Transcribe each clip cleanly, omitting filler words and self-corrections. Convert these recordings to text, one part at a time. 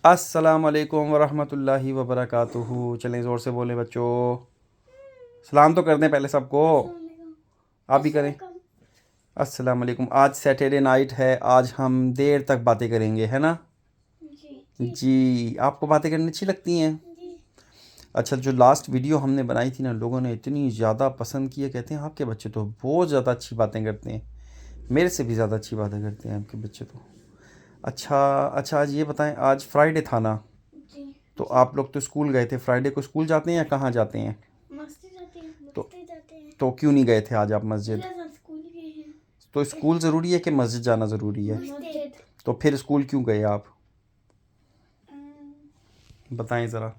अस्सलाम वालेकुम वरहमतुल्लाहि वबरकातुहू। चलें ज़ोर से बोलें बच्चों। सलाम तो कर दें पहले सबको। आप भी करें। अस्सलाम वालेकुम। आज सैटरडे नाइट है, आज हम देर तक बातें करेंगे, है ना जी। आपको बातें करनी अच्छी लगती हैं? अच्छा, जो लास्ट वीडियो हमने बनाई थी ना, लोगों ने इतनी ज़्यादा पसंद की है, कहते हैं आपके बच्चे तो बहुत ज़्यादा अच्छी बातें करते हैं, मेरे से भी ज़्यादा अच्छी बातें करते हैं आपके बच्चे तो। अच्छा अच्छा, आज ये बताएं, आज फ्राइडे था ना, तो आप लोग तो स्कूल गए थे। फ्राइडे को स्कूल जाते हैं या कहाँ जाते हैं? तो क्यों नहीं गए थे आज आप मस्जिद? तो स्कूल ज़रूरी है कि मस्जिद जाना ज़रूरी है? तो फिर स्कूल क्यों गए आप? बताएं ज़रा,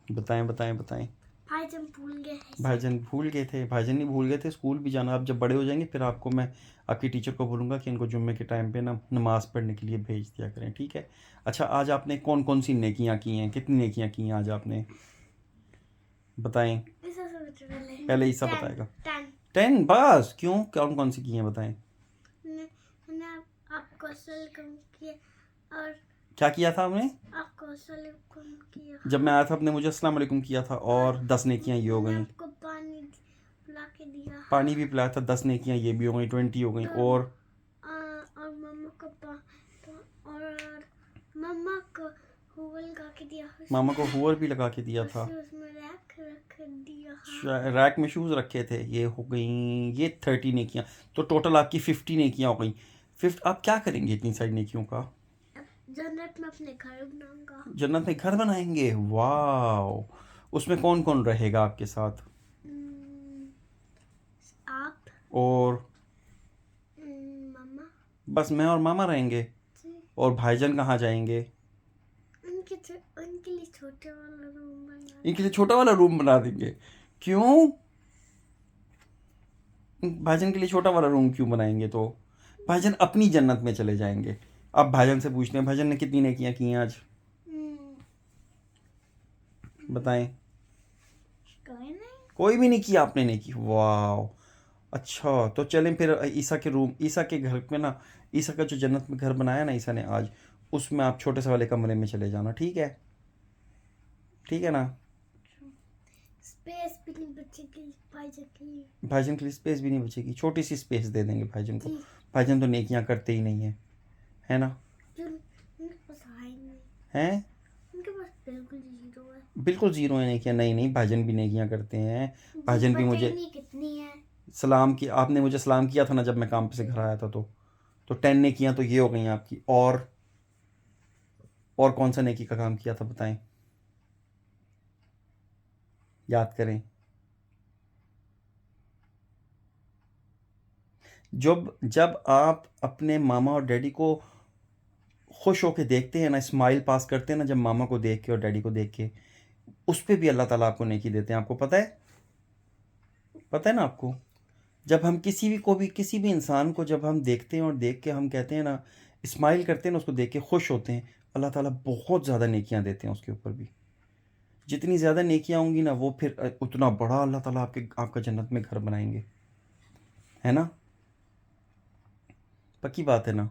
बताएं बताएं बताएं। भाईजान भूल गए। भाईजान भूल गए थे? भाईजान नहीं भूल गए थे, स्कूल भी जाना। आप जब बड़े हो जाएंगे फिर आपको मैं, आपकी टीचर को बोलूँगा कि इनको जुम्मे के टाइम पे ना नमाज़ पढ़ने के लिए भेज दिया करें, ठीक है? अच्छा, आज आपने कौन कौन सी नेकियां की हैं, कितनी नेकियां की हैं आज आपने? बताएं। पहले ईसा बताएगा। 10 बस? क्यों, कौन कौन सी की हैं बताएं। मैंने आपको सलाम किया और क्या किया था हमने? आपको सलाम किया। जब मैं आया था आपने मुझे अस्सलाम वालेकुम किया था, और 10 नेकियां ये हो गई। आपको पानी पिला के दिया। पानी भी पिलाया था, 10 नेकियां ये भी हो गई, 20 हो गई। और मम्मा को और मम्मा को हुवल लगा के दिया। मामा को हुवर भी लगा के दिया था। उसमें रैक रख दिया। रैक में शूज़ रखे थे, ये हो गई ये 30 नेकियां। तो टोटल आपकी 50 नेकियां हो गई। आप क्या करेंगे इतनी सारी नेकियों का? जन्नत में अपने घर बनाऊंगा। जन्नत में घर बनाएंगे? वाह, उसमें कौन कौन रहेगा आपके साथ? आप और मम्मा। बस मैं और मामा रहेंगे? और भाईजान कहाँ जाएंगे? उनके लिए छोटे वाला रूम बना। इनके लिए छोटा वाला रूम बना देंगे? क्यों? भाईजान के लिए छोटा वाला रूम क्यों बनाएंगे? तो भाईजान अपनी जन्नत में चले जाएंगे। अब भाईजान से पूछते हैं, भाईजान ने कितनी नेकियां की हैं आज? बताएं। कोई भी नहीं किया आपने नेकी? वाह। अच्छा, तो चलें फिर ईसा के रूम, ईसा के घर में ना, ईसा का जो जन्नत में घर बनाया ना ईसा ने आज, उसमें आप छोटे से वाले कमरे में चले जाना, ठीक है? ठीक है ना? स्पेस भी नहीं बचेगी भाईजान के लिए। भाईजान के लिए स्पेस भी नहीं बचेगी? छोटी सी स्पेस दे देंगे भाईजान को। भाईजान तो नेकियां करते ही नहीं है ना? उनके पास नहीं हैं? उनके पास बिल्कुल जीरो है। बिल्कुल ज़ीरो है नेकियां? नहीं नहीं, भाईजान भी नेकियां करते हैं। भाईजान भी मुझे कितनी है सलाम की, आपने मुझे सलाम किया था ना जब मैं काम पे से घर आया था, तो 10 नेकियां तो ये हो गई आपकी। और कौन सा नेकी का काम किया था बताएं, याद करें। जब जब आप अपने मामा और डैडी को खुश होके देखते हैं ना, स्माइल पास करते हैं ना, जब मामा को देख के और डैडी को देख के, उस पर भी अल्लाह ताला आपको नेकी देते हैं। आपको पता है? पता है ना आपको? जब हम किसी भी इंसान को जब हम देखते हैं और देख के हम कहते हैं ना, स्माइल करते हैं ना, उसको देख के खुश होते हैं, अल्लाह ताला बहुत ज़्यादा नेकियां देते हैं उसके ऊपर भी। जितनी ज़्यादा नेकियां होंगी ना, वो फिर उतना बड़ा अल्लाह ताला आपका जन्नत में घर बनाएंगे, है ना? पक्की बात है ना?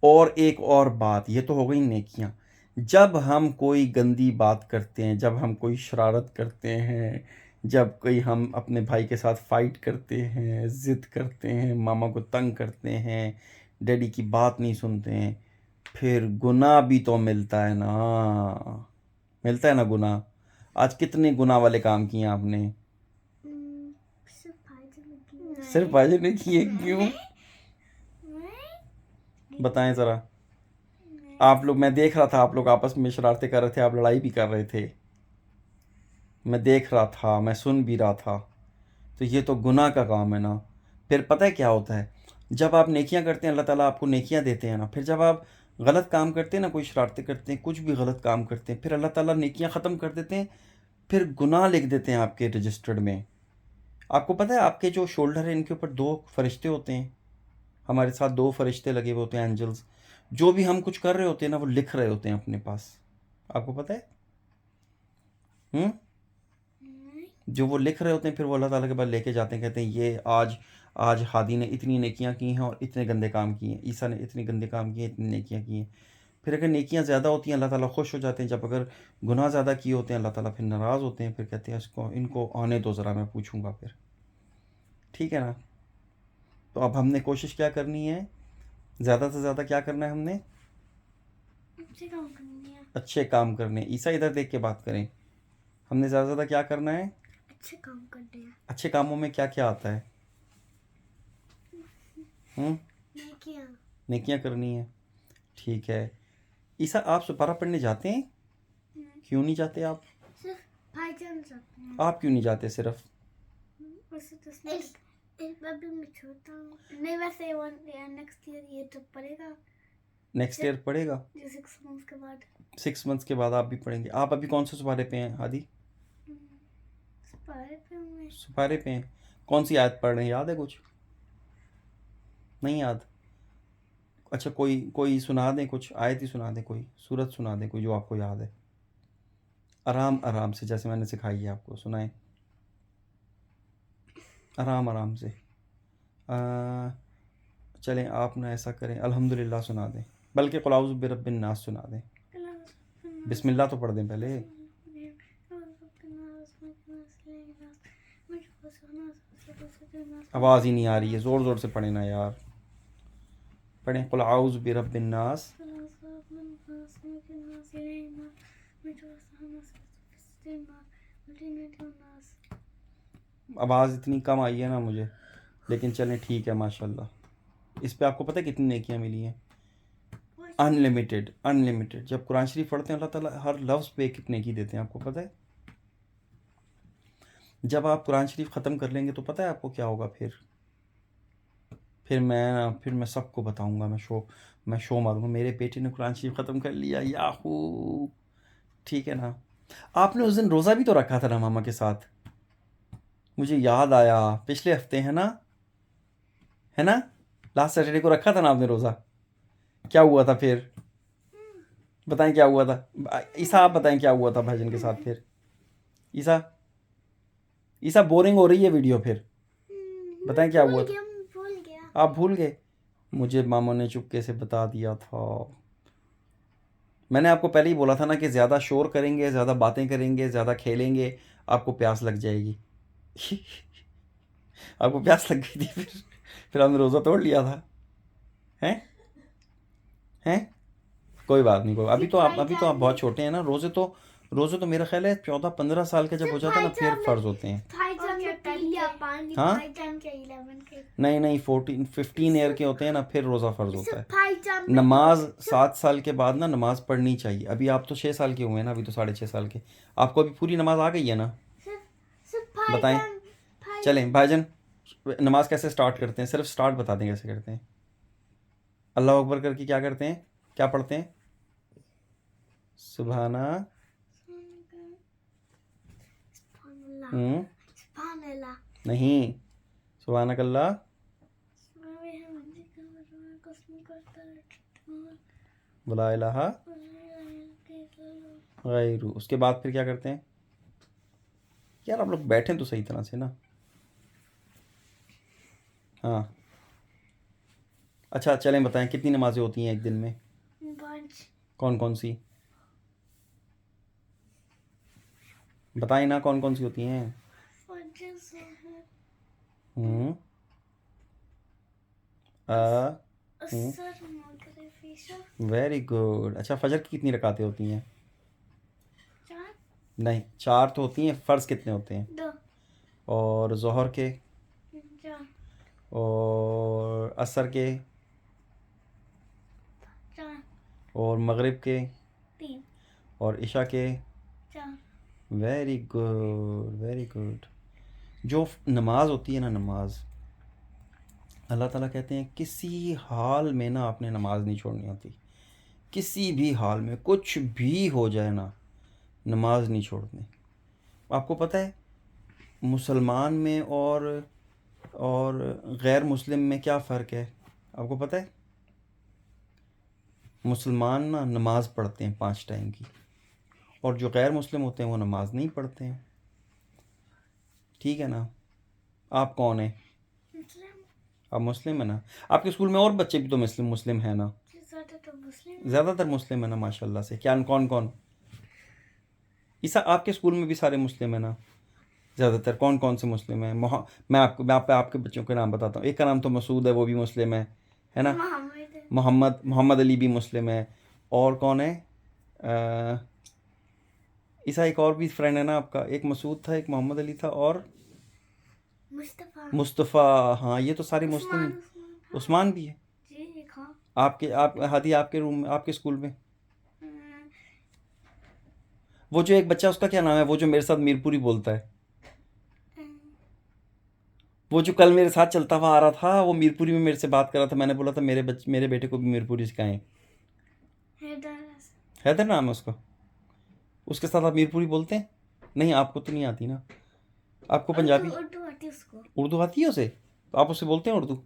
और एक और बात, ये तो हो गई नेकियां। जब हम कोई गंदी बात करते हैं, जब हम कोई शरारत करते हैं, जब कोई हम अपने भाई के साथ फाइट करते हैं, ज़िद करते हैं, मामा को तंग करते हैं, डैडी की बात नहीं सुनते हैं, फिर गुनाह भी तो मिलता है ना। मिलता है ना गुनाह। आज कितने गुनाह वाले काम किए आपने? सिर्फ भाईजान ने किए? क्यों बताएं ज़रा। आप लोग, मैं देख रहा था आप लोग आपस में शरारतें कर रहे थे, आप लड़ाई भी कर रहे थे, मैं देख रहा था, मैं सुन भी रहा था। तो ये तो गुनाह का काम है ना। फिर पता है क्या होता है, जब आप नेकियां करते हैं अल्लाह ताला आपको नेकियां देते हैं ना, फिर जब आप गलत काम करते हैं ना, कोई शरारतें करते हैं, कुछ भी गलत काम करते हैं, फिर अल्लाह ताला नेकियां ख़त्म कर देते हैं, फिर गुनाह लिख देते हैं आपके रजिस्टर्ड में। आपको पता है आपके जो शोल्डर है इनके ऊपर 2 फरिश्ते होते हैं, हमारे साथ 2 फरिश्ते लगे हुए होते हैं, एंजल्स। जो भी हम कुछ कर रहे होते हैं ना, वो लिख रहे होते हैं अपने पास। आपको पता है? जो वो लिख रहे होते हैं, फिर वो अल्लाह ताला के पास लेके जाते हैं, कहते हैं ये आज आज हादी ने इतनी नेकियां की हैं और इतने गंदे काम किए हैं, ईसा ने इतने गंदे काम किए, इतनी नेकियां की हैं। फिर अगर नेकियां ज़्यादा होती हैं अल्लाह ताला खुश हो जाते हैं, जब अगर गुनाह ज़्यादा किए होते हैं अल्लाह ताला फिर नाराज़ होते हैं, फिर कहते हैं इसको इनको आने दो ज़रा, मैं पूछूंगा फिर। ठीक है ना। तो अब हमने कोशिश क्या करनी है, ज़्यादा से ज़्यादा क्या करना है हमने, अच्छे काम करनी है। अच्छे काम करने। ईसा इधर देख के बात करें, हमने ज़्यादा से ज़्यादा क्या करना है, अच्छे काम करने हैं। अच्छे कामों में क्या क्या आता है, नेकियां। नेकियां करनी है। ठीक है। ईसा आप सुपारा पढ़ने जाते हैं, क्यों नहीं जाते आप, सिर्फ भाईजान सकते हैं। आप क्यों नहीं जाते सिर्फ, वैसे तो इस अभी मैं छोटा हूँ। नहीं वैसे नेक्स्ट ईयर ये तो पड़ेगा नेक्स्ट ईयर पढ़ेगा, जो 6 मंथ्स के बाद। 6 मंथ्स के बाद आप भी पढ़ेंगे। आप अभी कौन से सुपारे पे हैं आदि, पारे पे मैं सुपारे पे हैं, कौन सी आयत पढ़ रहे हैं, याद है कुछ, नहीं याद। अच्छा कोई कोई सुना दें, कुछ आयत ही सुना दें, कोई सूरत सुना दें कोई जो आपको याद है, आराम आराम से जैसे मैंने सिखाई है आपको, सुनाएं आराम आराम से। चलें आप ना ऐसा करें, अल्हम्दुलिल्लाह सुना दें, बल्कि कुल औज़ु बिरब्बिन नास सुना दें, बिस्मिल्लाह तो पढ़ दें पहले। आवाज़ ही नहीं आ रही है, ज़ोर ज़ोर से पढ़ें ना यार, पढ़ें कुल औज़ु बिरब्बिन नास। आवाज़ इतनी कम आई है ना मुझे, लेकिन चलें ठीक है माशाल्लाह। इस पे आपको पता है कितनी नेकियां मिली हैं, अनलिमिटेड अनलिमिटेड। जब कुरान शरीफ पढ़ते हैं अल्लाह ताला हर लफ्ज़ पे एक नेकी देते हैं, आपको पता है। जब आप कुरान शरीफ ख़त्म कर लेंगे तो पता है आपको क्या होगा, फिर मैं सबको बताऊंगा, मैं शो मारूंगा, मेरे बेटे ने कुरान शरीफ ख़त्म कर लिया, याहू। ठीक है ना। आपने उस दिन रोज़ा भी तो रखा था ना मामा के साथ, मुझे याद आया, पिछले हफ्ते है ना, है ना, लास्ट सैटरडे को रखा था ना आपने रोज़ा। क्या हुआ था फिर, बताएं क्या हुआ था, ईसा आप बताएं क्या हुआ था भाईजन के साथ फिर। ईसा ईसा बोरिंग हो रही है वीडियो, फिर बताएं क्या हुआ था। भूल गया। आप भूल गए, मुझे मामों ने चुपके से बता दिया था। मैंने आपको पहले ही बोला था ना कि ज़्यादा शोर करेंगे, ज़्यादा बातें करेंगे, ज़्यादा खेलेंगे, आपको प्यास लग जाएगी। आपको प्यास लग गई थी, फिर हमने रोज़ा तोड़ लिया था, हैं हैं। कोई बात नहीं, कोई अभी तो आप बहुत छोटे हैं ना। रोज़े तो मेरा ख्याल है 14-15 साल के जब हो जाता है ना फिर फ़र्ज़ होते हैं। हाँ नहीं 14-15 ईयर के होते हैं ना फिर रोज़ा फ़र्ज़ होता है। नमाज 7 साल के बाद ना नमाज पढ़नी चाहिए। अभी आप तो 6 साल के हुए हैं ना, अभी तो 6.5 साल के। आपको अभी पूरी नमाज आ गई है ना, बताएं। चलें भाईजान, नमाज कैसे स्टार्ट करते हैं, सिर्फ स्टार्ट बता दें कैसे करते हैं। अल्लाह अकबर करके क्या करते हैं, क्या पढ़ते हैं, सुबहाना नहीं, सुबहानक अल्लाह वला इलाहा गैरू। उसके बाद फिर क्या करते हैं, यार आप लोग बैठें तो सही तरह से ना। हाँ अच्छा चलें बताएं कितनी नमाज़ें होती हैं एक दिन में, 5 कौन कौन सी, बताएं ना कौन कौन सी होती हैं। Very good. अच्छा फजर की कितनी रकातें होती हैं, 4 नहीं 4 तो होती हैं, फ़र्ज़ कितने होते हैं, 2 और ज़ोहर के 4 और असर के 4 और मगरिब के 3 और इशा के। 4 वेरी गुड वेरी गुड। जो नमाज होती है ना, नमाज अल्लाह ताला कहते हैं किसी हाल में ना आपने नमाज नहीं छोड़नी होती, किसी भी हाल में कुछ भी हो जाए ना नमाज नहीं छोड़नी। आपको पता है मुसलमान में और गैर मुस्लिम में क्या फ़र्क है, आपको पता है। मुसलमान ना नमाज पढ़ते हैं 5 टाइम की, और जो गैर मुस्लिम होते हैं वो नमाज नहीं पढ़ते हैं। ठीक है ना। आप कौन हैं, आप मुस्लिम है ना। आपके स्कूल में और बच्चे भी तो मुस्लिम हैं ना, ज़्यादातर मुस्लिम ज़्यादातर मुस्लिम है ना माशाल्लाह से। क्या कौन कौन? ईसा आपके स्कूल में भी सारे मुस्लिम है ना? ज़्यादातर कौन कौन से मुस्लिम हैं? मैं आपके बच्चों के नाम बताता हूँ। एक का नाम तो मसूद है, वो भी मुस्लिम है ना? मोहम्मद है। मोहम्मद अली भी मुस्लिम है। और कौन है? अ, ईसा एक और भी फ्रेंड है ना आपका, एक मसूद था, एक मोहम्मद अली था, और मुस्तफ़ा मुस्तफ़ा। हाँ, ये तो सारे मुस्लिम। उस्मान हाँ उस्मान भी है जी हाँ। आप हादी आपके रूम में, आपके स्कूल में? अम्म, वो जो एक बच्चा, उसका क्या नाम है, वो जो मेरे साथ मीरपुरी बोलता है, अम्म, वो जो कल मेरे साथ चलता हुआ आ रहा था, वो मीरपुरी में मेरे से बात कर रहा था। मैंने बोला था मेरे बेटे को भी मीरपुरी सिखाएं। हैदर हैदर नाम है उसका। उसके साथ आप मीरपुरी बोलते हैं? नहीं, आपको तो नहीं आती ना, आपको पंजाबी। उर्दू आती है उसको। उर्दू आती है उसे? तो आप उससे बोलते हैं उर्दू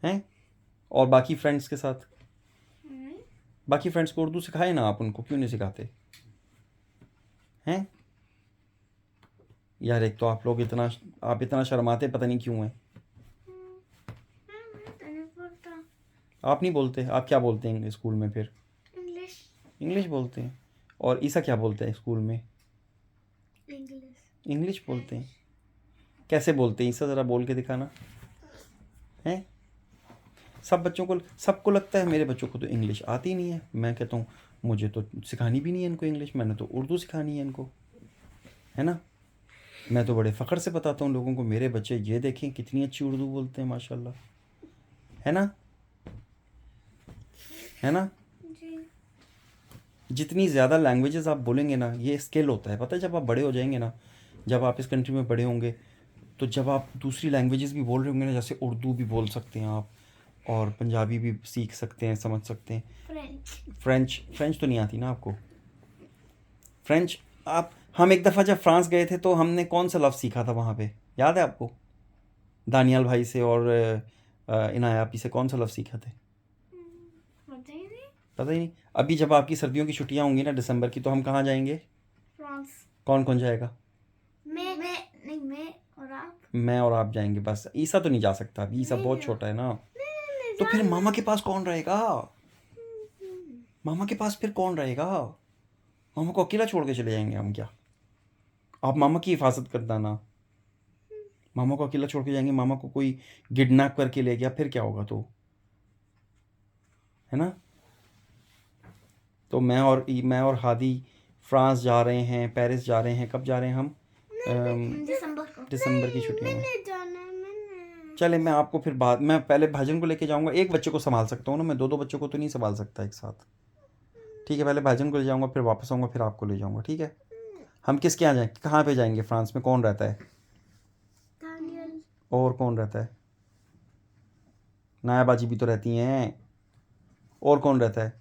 हैं? और बाकी फ्रेंड्स के साथ, हम्म, बाकी फ्रेंड्स को उर्दू सिखाए ना, आप उनको क्यों नहीं सिखाते हैं? यार, एक तो आप इतना शर्माते, पता नहीं क्यों हैं। मैं तो नहीं बोलता आप नहीं बोलते? आप क्या बोलते हैं स्कूल में फिर? इंग्लिश। इंग्लिश बोलते हैं। और ईसा क्या बोलते हैं स्कूल में? इंग्लिश इंग्लिश बोलते हैं। कैसे बोलते हैं ईसा, ज़रा बोल के दिखाना है। सबको लगता है मेरे बच्चों को तो इंग्लिश आती नहीं है। मैं कहता हूँ मुझे तो सिखानी भी नहीं है इनको इंग्लिश, मैंने तो उर्दू सिखानी है इनको, है ना? मैं तो बड़े फ़ख्र से बताता हूँ लोगों को, मेरे बच्चे ये देखें कितनी अच्छी उर्दू बोलते हैं माशाल्लाह, है ना? है ना? जी। जितनी ज़्यादा लैंग्वेजेस आप बोलेंगे ना, ये स्किल होता है, पता है? जब आप बड़े हो जाएंगे ना, जब आप इस कंट्री में बड़े होंगे, तो जब आप दूसरी लैंग्वेजेस भी बोल रहे होंगे ना, जैसे उर्दू भी बोल सकते हैं आप, और पंजाबी भी सीख सकते हैं, समझ सकते हैं। फ्रेंच तो नहीं आती ना आपको? फ्रेंच आप हम एक दफ़ा जब फ्रांस गए थे, तो हमने कौन सा लफ्ज़ सीखा था वहाँ पे, याद है आपको? दानियाल भाई से और इनाया आपी से कौन सा लफ्ज़ सीखा थे? पता ही नहीं। पता ही नहीं। अभी जब आपकी सर्दियों की छुट्टियाँ होंगी ना दिसंबर की, तो हम कहाँ जाएंगे? फ्रांस। कौन कौन जाएगा? मैं और आप। मैं और आप जाएंगे बस। ईसा तो नहीं जा सकता, अभी ईसा बहुत छोटा है ना। तो फिर मामा के पास कौन रहेगा? मामा के पास फिर कौन रहेगा? मामा को अकेला छोड़ के चले जाएंगे हम क्या? आप मामा की हिफाजत कर देना। मामा को अकेला छोड़ के जाएंगे, मामा को कोई किडनैप करके ले गया, फिर क्या होगा? तो है ना? तो मैं और हादी फ्रांस जा रहे हैं, पेरिस जा रहे हैं। कब जा रहे हैं हम? दिसंबर को। दिसंबर की छुट्टियों में। जाना चले, मैं आपको फिर बाद, मैं पहले भाईजान को लेके जाऊंगा। एक बच्चे को संभाल सकता हूँ ना मैं, दो बच्चों को तो नहीं संभाल सकता एक साथ। ठीक है, पहले भाईजान को ले जाऊंगा, फिर वापस आऊँगा, फिर आपको ले जाऊँगा, ठीक है? हम किसके यहाँ जाएँ, कहाँ पे जाएंगे फ्रांस में? कौन रहता है? दानियल। और कौन रहता है? नाया बाजी भी तो रहती हैं। और कौन रहता है,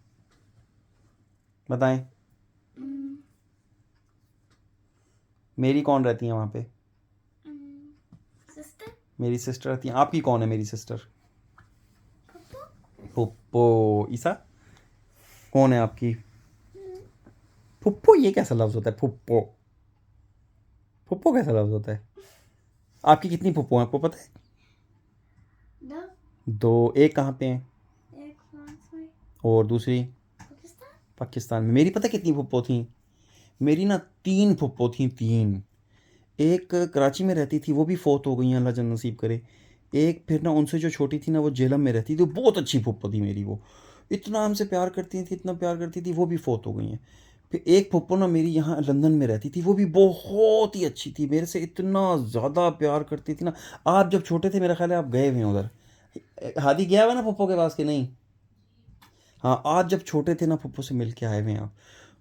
बताएं? मेरी कौन रहती है वहाँ पे? सिस्टर। मेरी सिस्टर रहती है। आपकी कौन है मेरी सिस्टर? फुप्पो। ईसा कौन है आपकी? फुप्पो, ये कैसा लफ्ज़ होता है फुप्पो? फुप्पो कैसा लफ्ज़ होता है? आपकी कितनी फुप्पो हैं, आपको पता है? दो। एक कहाँ पे हैं? एक फ्रांस में। और दूसरी? पाकिस्तान में। मेरी पता कितनी फुप्पो थी? मेरी ना 3 फुप्पो थी, 3। एक कराची में रहती थी, वो भी फोत हो गई हैं, अल्लाह जन्नत नसीब करे। एक फिर ना उनसे जो छोटी थी ना, वो जेलम में रहती थी, वो बहुत अच्छी फुप्पो थी मेरी। वो इतना हमसे प्यार करती थी, इतना प्यार करती थी, वो भी फोत हो गई हैं। फिर एक फुप्पो ना मेरी यहाँ लंदन में रहती थी, वो भी बहुत ही अच्छी थी, मेरे से इतना ज़्यादा प्यार करती थी ना। आप जब छोटे थे, मेरा ख्याल है आप गए हुए हैं उधर। हादी गया हुआ ना फुप्पो के पास कि नहीं? हाँ, आज जब छोटे थे ना, फुप्पो से मिल के आए हुए हैं आप।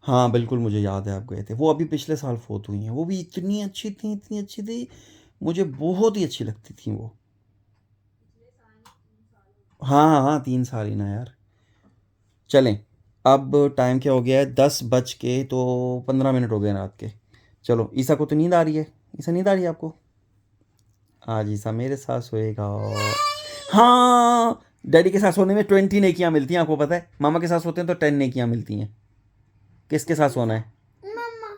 हाँ बिल्कुल, मुझे याद है आप गए थे। वो अभी पिछले साल फोत हुई हैं। वो भी इतनी अच्छी थी, इतनी अच्छी थी, मुझे बहुत ही अच्छी लगती थी वो। हाँ हाँ हाँ, 3 साल ही ना यार। चलें, अब टाइम क्या हो गया है? 10 बज के तो 15 मिनट हो गए रात के। चलो, ईसा को तो नींद आ रही है। ईसा, नींद आ रही है आपको? आज ईसा मेरे साथ सोएगा। हाँ, डैडी के साथ सोने में 20 नेकियां मिलती हैं, आपको पता है? मामा के साथ सोते हैं तो 10 नेकियां मिलती हैं। किसके साथ सोना है? मम्मा।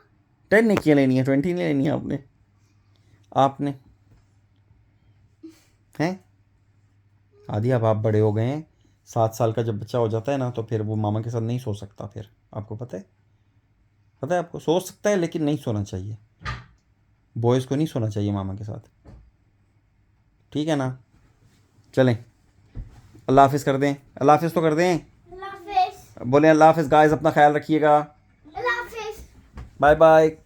10 नेकियां लेनी है, 20 नहीं लेनी है आपने। आपने हैं आदि, अब आप बड़े हो गए हैं, 7 साल का जब बच्चा हो जाता है ना तो फिर वो मामा के साथ नहीं सो सकता फिर, आपको पता है आपको, सो सकता है लेकिन नहीं सोना चाहिए, बॉयज़ को नहीं सोना चाहिए मामा के साथ, ठीक है ना। चलें, अल्लाह हाफिज़ कर दें, अल्लाह हाफिज़ तो कर दें, अल्लाह हाफिज़। बोले अल्लाह हाफिज़ गाइस, अपना ख्याल रखिएगा, अल्लाह हाफिज़। Bye bye.